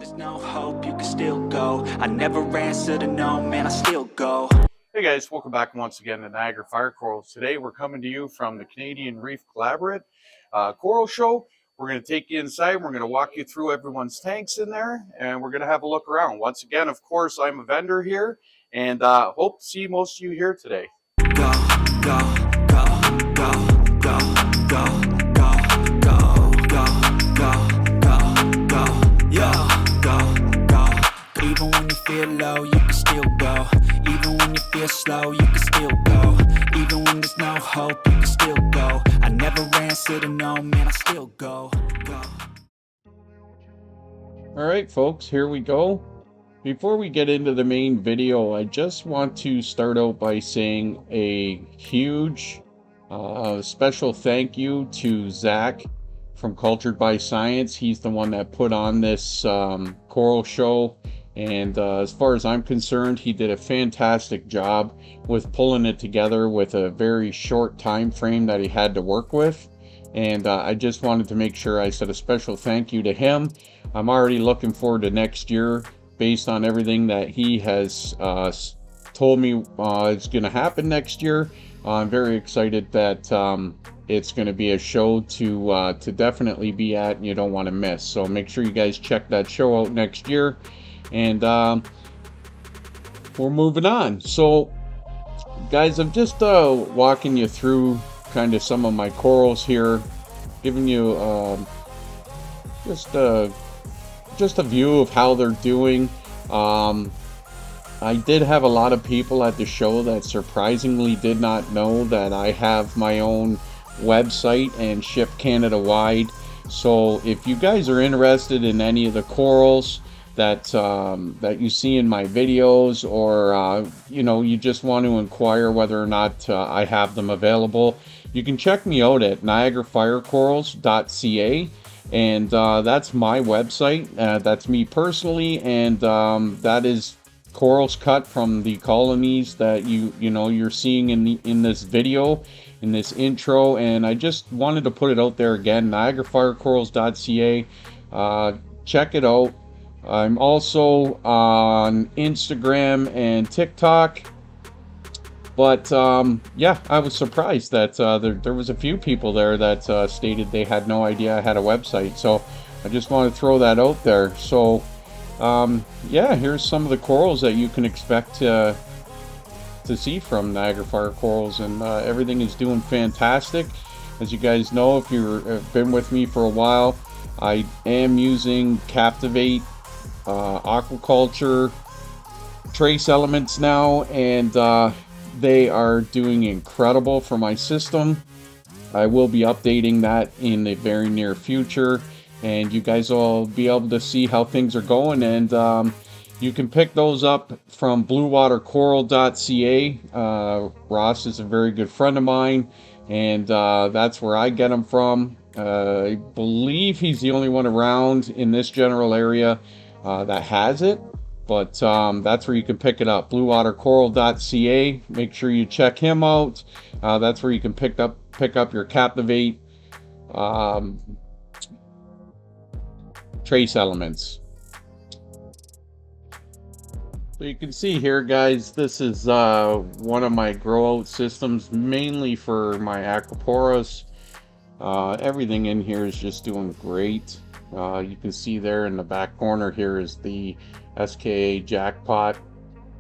there's no hope, you can still go. I never answer to no, man, I still go. Hey guys, welcome back once again to Niagara Fire Corals. Today we're coming to you from the Canadian Reef Collaborate Coral Show. We're going to take you inside, we're going to walk you through everyone's tanks in there, and we're going to have a look around. Once again, of course, I'm a vendor here, and hope to see most of you here today. Go, go, go, go, go, go, go, go, go, go, go, go, yo, go, go. Even when you feel low, you can still go. Even when you feel slow, you can still go. Even when there's no hope, you can still go. I never answer to no, man, I still go, go. All right, folks, here we go. Before we get into the main video, I just want to start out by saying a huge special thank you to Zach from Cultured by Science. He's the one that put on this coral show, and as far as I'm concerned, he did a fantastic job with pulling it together with a very short time frame that he had to work with. And I just wanted to make sure I said a special thank you to him. I'm already looking forward to next year based on everything that he has told me is going to happen next year. I'm very excited that it's going to be a show to definitely be at and you don't want to miss. So make sure you guys check that show out next year. And we're moving on. So guys, I'm just walking you through kind of some of my corals here, giving you just a view of how they're doing. I did have a lot of people at the show that surprisingly did not know that I have my own website and ship Canada wide. So if you guys are interested in any of the corals that that you see in my videos, or you just want to inquire whether or not I have them available, you can check me out at niagarafirecorals.ca. And that's my website. That's me personally, and that is corals cut from the colonies that you're seeing in this video, in this intro. And I just wanted to put it out there again, niagarafirecorals.ca. Check it out. I'm also on Instagram and TikTok. But yeah, I was surprised that there was a few people there that stated they had no idea I had a website. So I just want to throw that out there. So yeah, here's some of the corals that you can expect to see from Niagara Fire Corals, and everything is doing fantastic. As you guys know, if you've been with me for a while, I am using Captivate aquaculture trace elements now, and they are doing incredible for my system. I will be updating that in the very near future, and you guys will be able to see how things are going. And you can pick those up from bluewatercoral.ca. Ross is a very good friend of mine, and that's where I get them from. I believe he's the only one around in this general area that has it. But that's where you can pick it up, bluewatercoral.ca. Make sure you check him out. That's where you can pick up your Captivate trace elements. So you can see here, guys, this is one of my grow out systems, mainly for my aquaporas. Everything in here is just doing great. You can see there in the back corner here is the SKA Jackpot.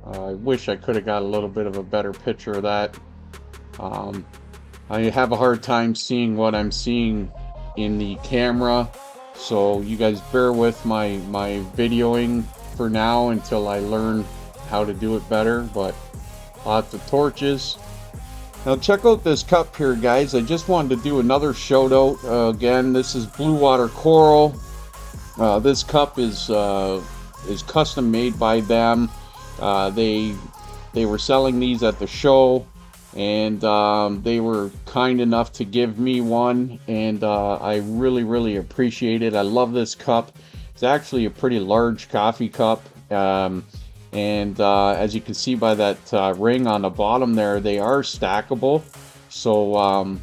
I wish I could have got a little bit of a better picture of that. I have a hard time seeing what I'm seeing in the camera, so you guys bear with my videoing for now until I learn how to do it better. But lots of torches. Now check out this cup here, guys. I just wanted to do another shout out. Again, this is Blue Water Coral. This cup is custom made by them. They were selling these at the show, and they were kind enough to give me one, and I really appreciate it. I love this cup. It's actually a pretty large coffee cup, and as you can see by that ring on the bottom there, they are stackable. So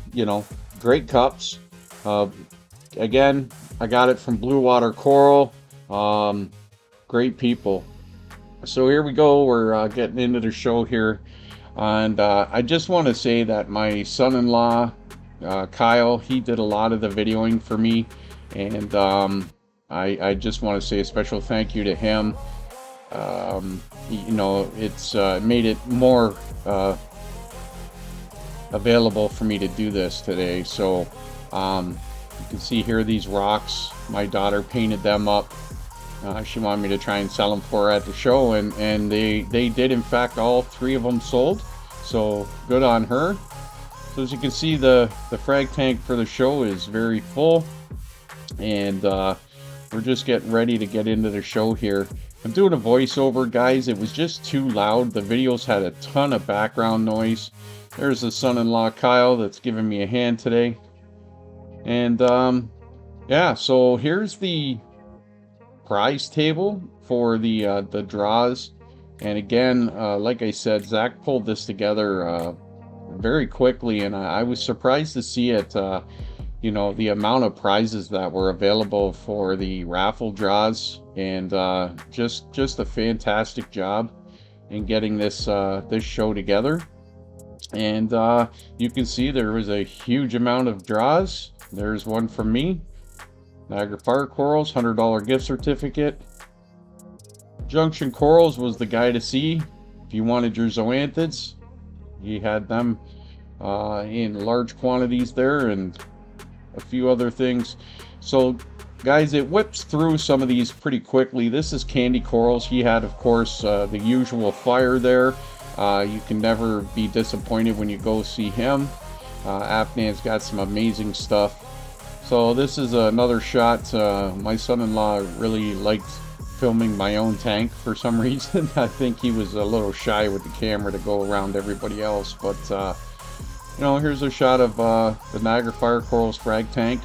great cups. Again, I got it from Blue Water Coral. great people. So here we go. We're getting into the show here. And I just want to say that my son-in-law, Kyle, he did a lot of the videoing for me. And I just want to say a special thank you to him. You know, it's made it more available for me to do this today. So you can see here these rocks. My daughter painted them up. She wanted me to try and sell them for her at the show, and they did, in fact. All 3 of them sold, so good on her. So as you can see, the frag tank for the show is very full, and we're just getting ready to get into the show here. I'm doing a voiceover, guys. It was just too loud. The videos had a ton of background noise. There's the son-in-law Kyle that's giving me a hand today, and yeah. So here's the prize table for the draws. And again, like I said, Zach pulled this together very quickly, and I was surprised to see it. You know, the amount of prizes that were available for the raffle draws, and just a fantastic job in getting this this show together. And you can see there was a huge amount of draws. There's one from me. Niagara Fire Corals, $100 gift certificate. Junction Corals was the guy to see if you wanted your zoanthids. He had them in large quantities there, and a few other things. So guys, it whips through some of these pretty quickly. This is Candy Corals. He had, of course, the usual fire there. You can never be disappointed when you go see him. Afnan's got some amazing stuff. So this is another shot. My son-in-law really liked filming my own tank for some reason. I think he was a little shy with the camera to go around everybody else. But, you know, here's a shot of the Niagara Fire Corals frag tank.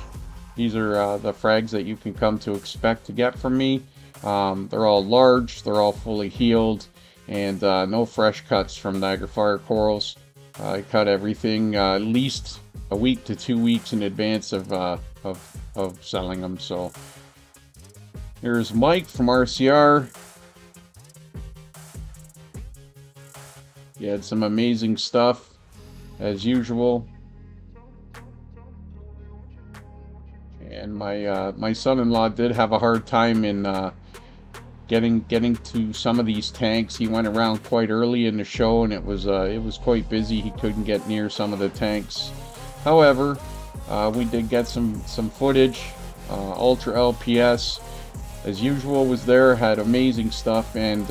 These are the frags that you can come to expect to get from me. They're all large. They're all fully healed. And no fresh cuts from Niagara Fire Corals. I cut everything at least a week to 2 weeks in advance of selling them. So here's Mike from RCR. He had some amazing stuff as usual. And my son-in-law did have a hard time in getting to some of these tanks. He went around quite early in the show, and it was quite busy. He couldn't get near some of the tanks. However, we did get some footage. Ultra LPS, as usual, was there, had amazing stuff, and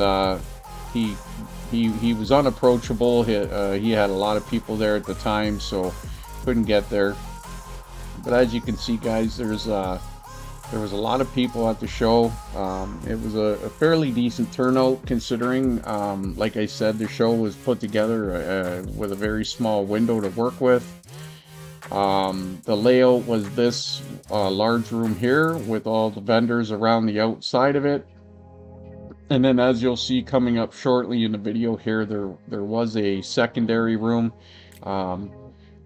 he was unapproachable. He had a lot of people there at the time, so couldn't get there. But as you can see, guys, there was a lot of people at the show. It was a fairly decent turnout, considering, like I said, the show was put together with a very small window to work with. The layout was this large room here with all the vendors around the outside of it. And then, as you'll see coming up shortly in the video here, there was a secondary room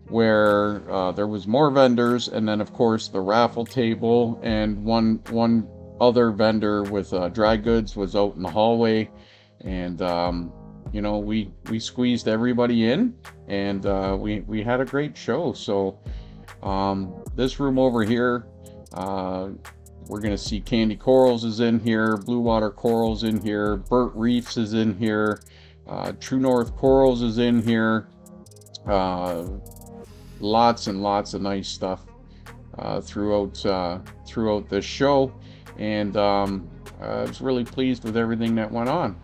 where there was more vendors, and then of course the raffle table, and one other vendor with dry goods was out in the hallway. And you know, we squeezed everybody in, and we had a great show. So this room over here, we're gonna see Candy Corals is in here, Blue Water Corals in here, Burt Reefs is in here, True North Corals is in here. Lots and lots of nice stuff throughout this show, and I was really pleased with everything that went on.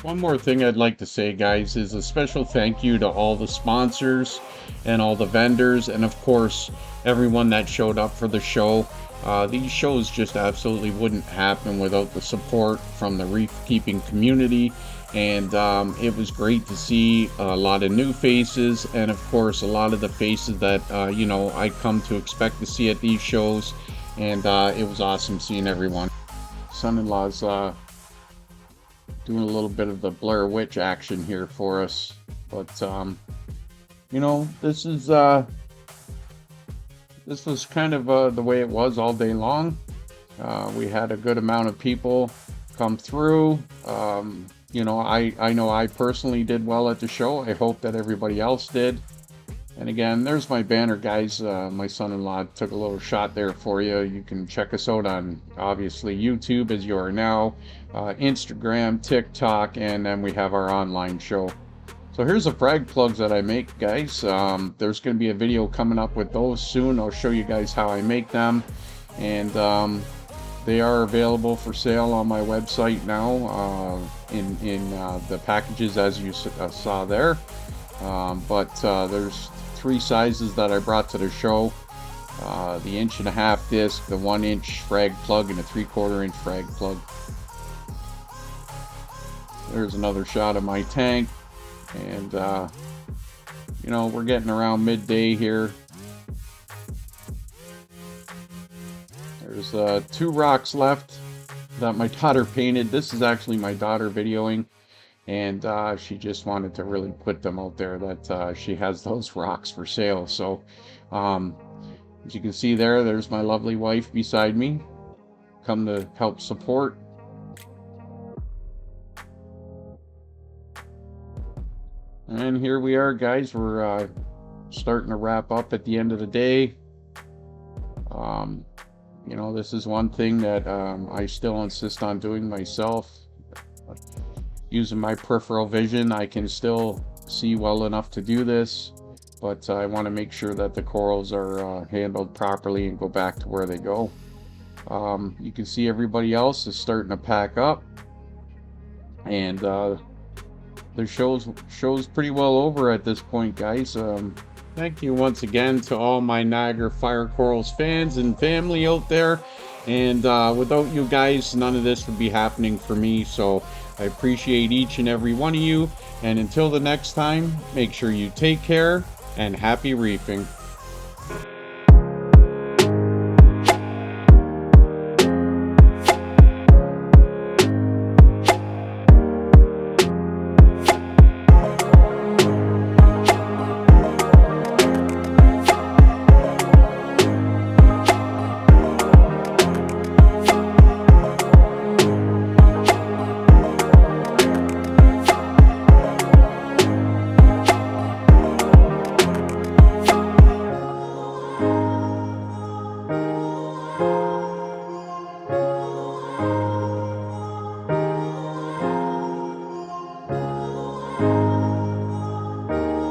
One more thing I'd like to say, guys, is a special thank you to all the sponsors and all the vendors, and of course everyone that showed up for the show. These shows just absolutely wouldn't happen without the support from the reef keeping community. And it was great to see a lot of new faces, and of course a lot of the faces that you know, I come to expect to see at these shows. And it was awesome seeing everyone. Son-in-law's doing a little bit of the Blair Witch action here for us, but you know, this was kind of the way it was all day long. We had a good amount of people come through. You know, I know I personally did well at the show. I hope that everybody else did. And again, there's my banner, guys. My son-in-law took a little shot there for you. You can check us out on, obviously, YouTube, as you are now, Instagram, TikTok, and then we have our online show. So here's the frag plugs that I make, guys. There's going to be a video coming up with those soon. I'll show you guys how I make them. And they are available for sale on my website now in the packages, as you saw there. But there's 3 sizes that I brought to the show. The 1.5 disc, the 1-inch frag plug, and a 3/4 inch frag plug. There's another shot of my tank. And, you know, we're getting around midday here. There's 2 rocks left that my daughter painted. This is actually my daughter videoing. And she just wanted to really put them out there that she has those rocks for sale. So as you can see there's my lovely wife beside me, come to help support. And here we are, guys. We're starting to wrap up at the end of the day. You know, this is one thing that I still insist on doing myself. Using my peripheral vision, I can still see well enough to do this, but I want to make sure that the corals are handled properly and go back to where they go. You can see everybody else is starting to pack up, and the show's pretty well over at this point, guys. Thank you once again to all my Niagara Fire Corals fans and family out there. And without you guys, none of this would be happening for me. So I appreciate each and every one of you. And until the next time, make sure you take care and happy reefing.